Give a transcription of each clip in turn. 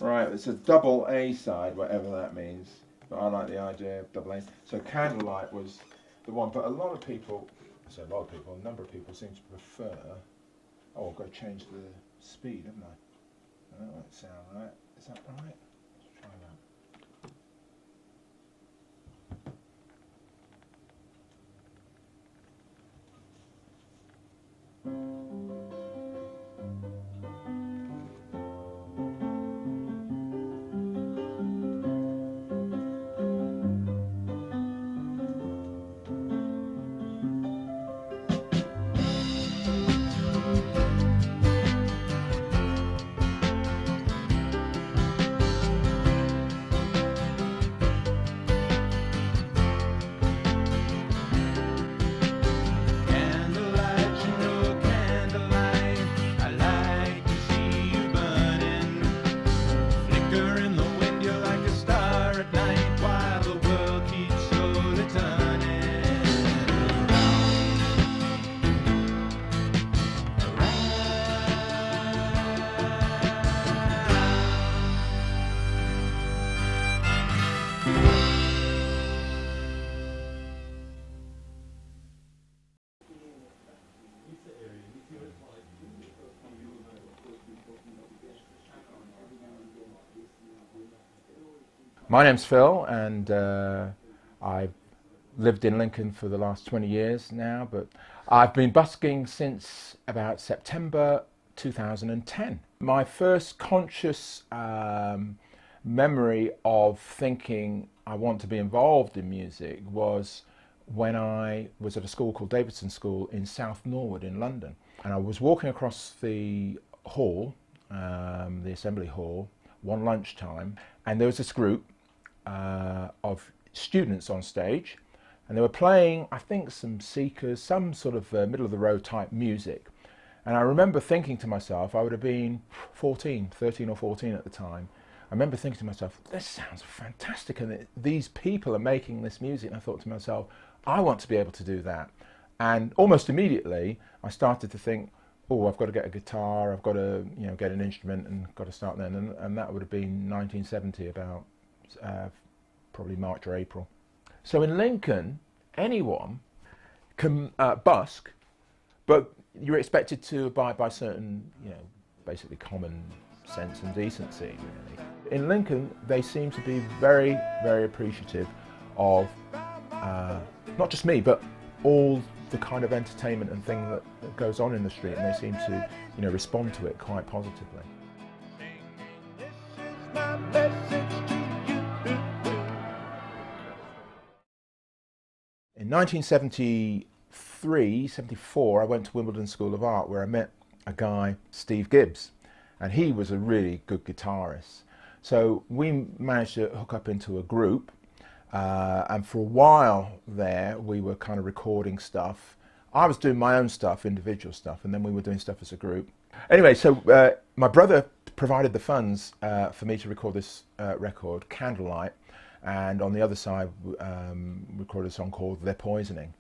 Right, it's a double A side, whatever that means. But I like the idea of double A. So Candlelight was the one, but a lot of people, a number of people seem to prefer. Oh, I've got to change the speed, haven't I? That won't sound right. Is that right? Let's try that. My name's Phil, and I've lived in Lincoln for the last 20 years now, but I've been busking since about September 2010. My first conscious memory of thinking I want to be involved in music was when I was at a school called Davidson School in South Norwood in London. And I was walking across the hall, the assembly hall, one lunchtime, and there was this group of students on stage, and they were playing, I think, some Seekers, some sort of middle of the road type music. And I remember thinking to myself, I would have been 13 or 14 at the time. I remember thinking to myself, this sounds fantastic, and these people are making this music. And I thought to myself, I want to be able to do that. And almost immediately, I started to think, oh, I've got to get a guitar, I've got to, get an instrument, and got to start then. And that would have been 1970, about probably March or April. So in Lincoln, anyone can busk, but you're expected to abide by certain, basically common sense and decency, really. In Lincoln, they seem to be very, very appreciative of not just me, but all the kind of entertainment and thing that goes on in the street, and they seem to, respond to it quite positively. In 1973, 74, I went to Wimbledon School of Art, where I met a guy, Steve Gibbs, and he was a really good guitarist. So we managed to hook up into a group, and for a while there we were kind of recording stuff. I was doing my own stuff, individual stuff, and then we were doing stuff as a group. Anyway, so my brother provided the funds for me to record this record, Candlelight, and on the other side recorded a song called They're Poisoning.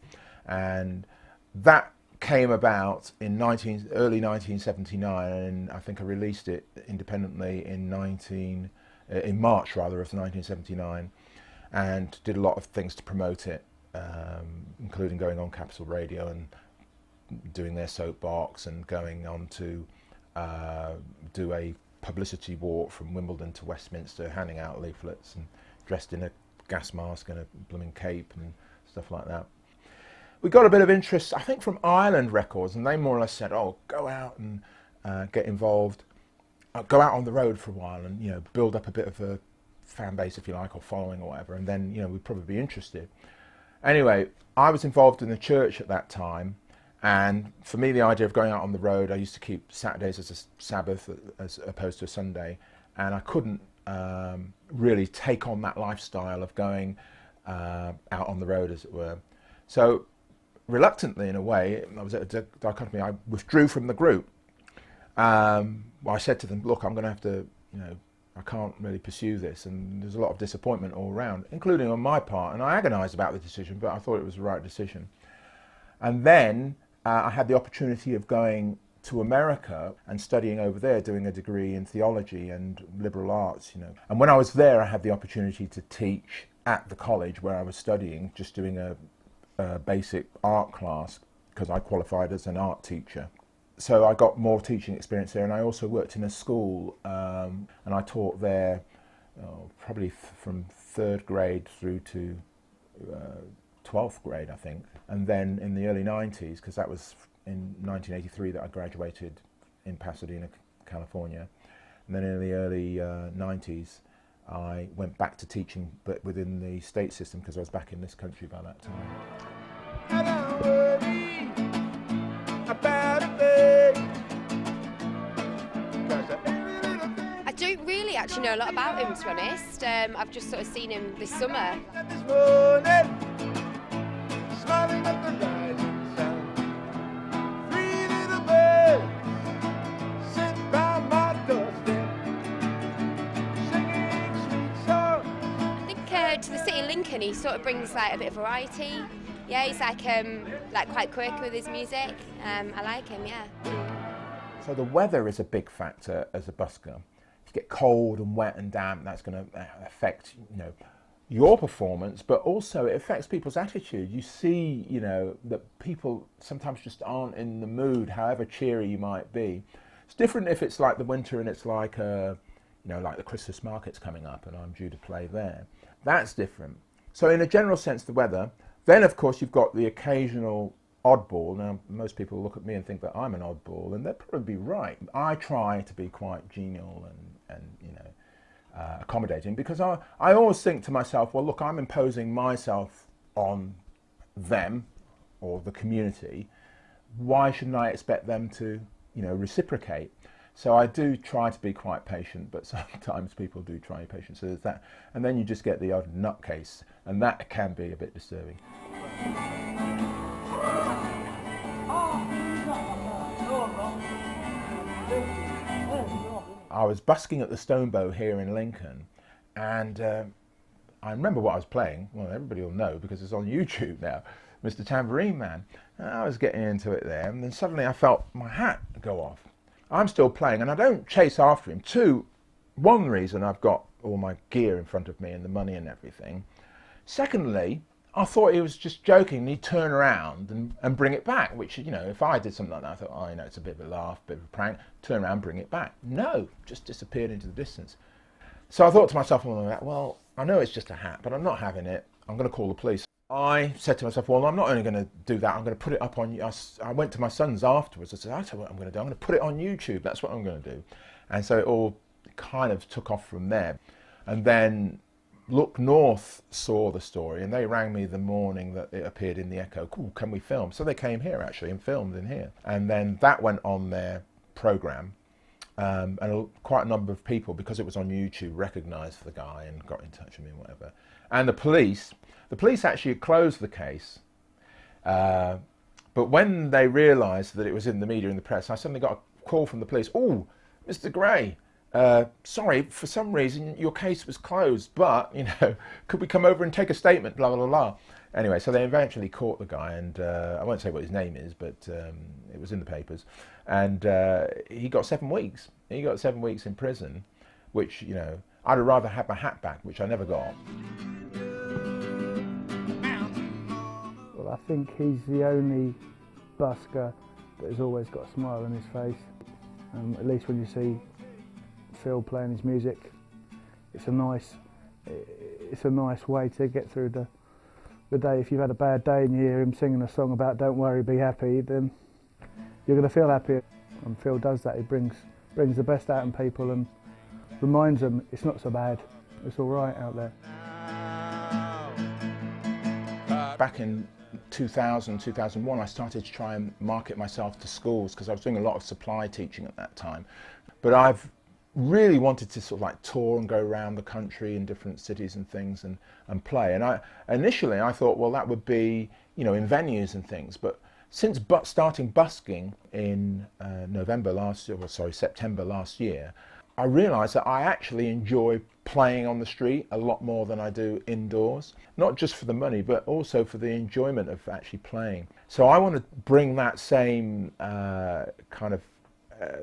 And that came about in early 1979, and I think I released it independently in March rather of 1979, and did a lot of things to promote it, including going on Capital Radio and doing their soapbox, and going on to do a publicity walk from Wimbledon to Westminster, handing out leaflets and dressed in a gas mask and a blooming cape and stuff like that. We got a bit of interest, I think, from Ireland Records, and they more or less said, oh, go out and get involved, go out on the road for a while and, build up a bit of a fan base, if you like, or following or whatever, and then, we'd probably be interested. Anyway, I was involved in the church at that time, and for me, the idea of going out on the road, I used to keep Saturdays as a Sabbath as opposed to a Sunday, and I couldn't really take on that lifestyle of going out on the road, as it were. So reluctantly, in a way, I was at a dichotomy. I withdrew from the group. I said to them, look, I'm going to have to, I can't really pursue this, and there's a lot of disappointment all around, including on my part, and I agonised about the decision, but I thought it was the right decision. And then I had the opportunity of going to America and studying over there, doing a degree in theology and liberal arts, you know. And when I was there, I had the opportunity to teach at the college where I was studying, just doing a basic art class, because I qualified as an art teacher. So I got more teaching experience there, and I also worked in a school, and I taught there probably from 3rd grade through to 12th grade, I think. And then in the early 90s, because that was in 1983 that I graduated in Pasadena, California, and then in the early 90s I went back to teaching, but within the state system, because I was back in this country by that time. I don't really actually know a lot about him, to be honest. I've just sort of seen him this summer. To the city of Lincoln, he sort of brings like a bit of variety. Yeah, he's like quite quick with his music. I like him, yeah. So the weather is a big factor as a busker. If you get cold and wet and damp, that's going to affect, you know, your performance, but also it affects people's attitude. You see, you know, that people sometimes just aren't in the mood, however cheery you might be. It's different if it's like the winter and it's like you know, like the Christmas market's coming up and I'm due to play there. That's different. So in a general sense, the weather. Then, of course, you've got the occasional oddball. Now, most people look at me and think that I'm an oddball, and they'll probably be right. I try to be quite genial and you know, accommodating, because I always think to myself, well, look, I'm imposing myself on them or the community. Why shouldn't I expect them to, you know, reciprocate? So I do try to be quite patient, but sometimes people do try to be patient. So there's that. And then you just get the odd nutcase, and that can be a bit disturbing. I was busking at the Stonebow here in Lincoln, and I remember what I was playing. Well, everybody will know because it's on YouTube now, Mr. Tambourine Man. And I was getting into it there, and then suddenly I felt my hat go off. I'm still playing, and I don't chase after him. One reason, I've got all my gear in front of me and the money and everything. Secondly, I thought he was just joking, and he'd turn around and bring it back, which, you know, if I did something like that, I thought, oh, you know, it's a bit of a laugh, a bit of a prank, turn around, bring it back. No, just disappeared into the distance. So I thought to myself, well, I know it's just a hat, but I'm not having it. I'm going to call the police. I said to myself, well, I'm not only going to do that, I'm going to put it up on... I went to my sons afterwards. I said, I tell you what I'm going to do. I'm going to put it on YouTube. That's what I'm going to do. And so it all kind of took off from there. And then Look North saw the story, and they rang me the morning that it appeared in the Echo. Cool, can we film? So they came here, actually, and filmed in here. And then that went on their programme. And quite a number of people, because it was on YouTube, recognised the guy and got in touch with me and whatever. And the police actually closed the case, but when they realised that it was in the media and the press, I suddenly got a call from the police. Oh, Mr. Gray, sorry, for some reason your case was closed, but, you know, could we come over and take a statement, blah, blah, blah. Anyway, so they eventually caught the guy, and I won't say what his name is, but it was in the papers, and he got 7 weeks. He got 7 weeks in prison, which, you know, I'd have rather had my hat back, which I never got. Well, I think he's the only busker that has always got a smile on his face. At least when you see Phil playing his music, it's a nice way to get through the day. If you've had a bad day and you hear him singing a song about "Don't worry, be happy," then you're going to feel happy. And Phil does that. He brings the best out in people and reminds them it's not so bad. It's all right out there. Back in 2000, 2001, I started to try and market myself to schools, because I was doing a lot of supply teaching at that time. But I've really wanted to sort of like tour and go around the country in different cities and things and play. And initially I thought, well, that would be, you know, in venues and things. But since starting busking in September last year, I realised that I actually enjoy playing on the street a lot more than I do indoors. Not just for the money, but also for the enjoyment of actually playing. So I want to bring that same kind of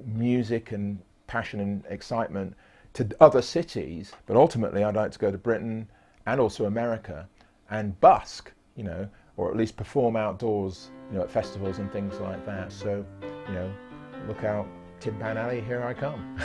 music and passion and excitement to other cities, but ultimately I'd like to go to Britain and also America and busk, you know, or at least perform outdoors, you know, at festivals and things like that. So, you know, look out, Tin Pan Alley, here I come.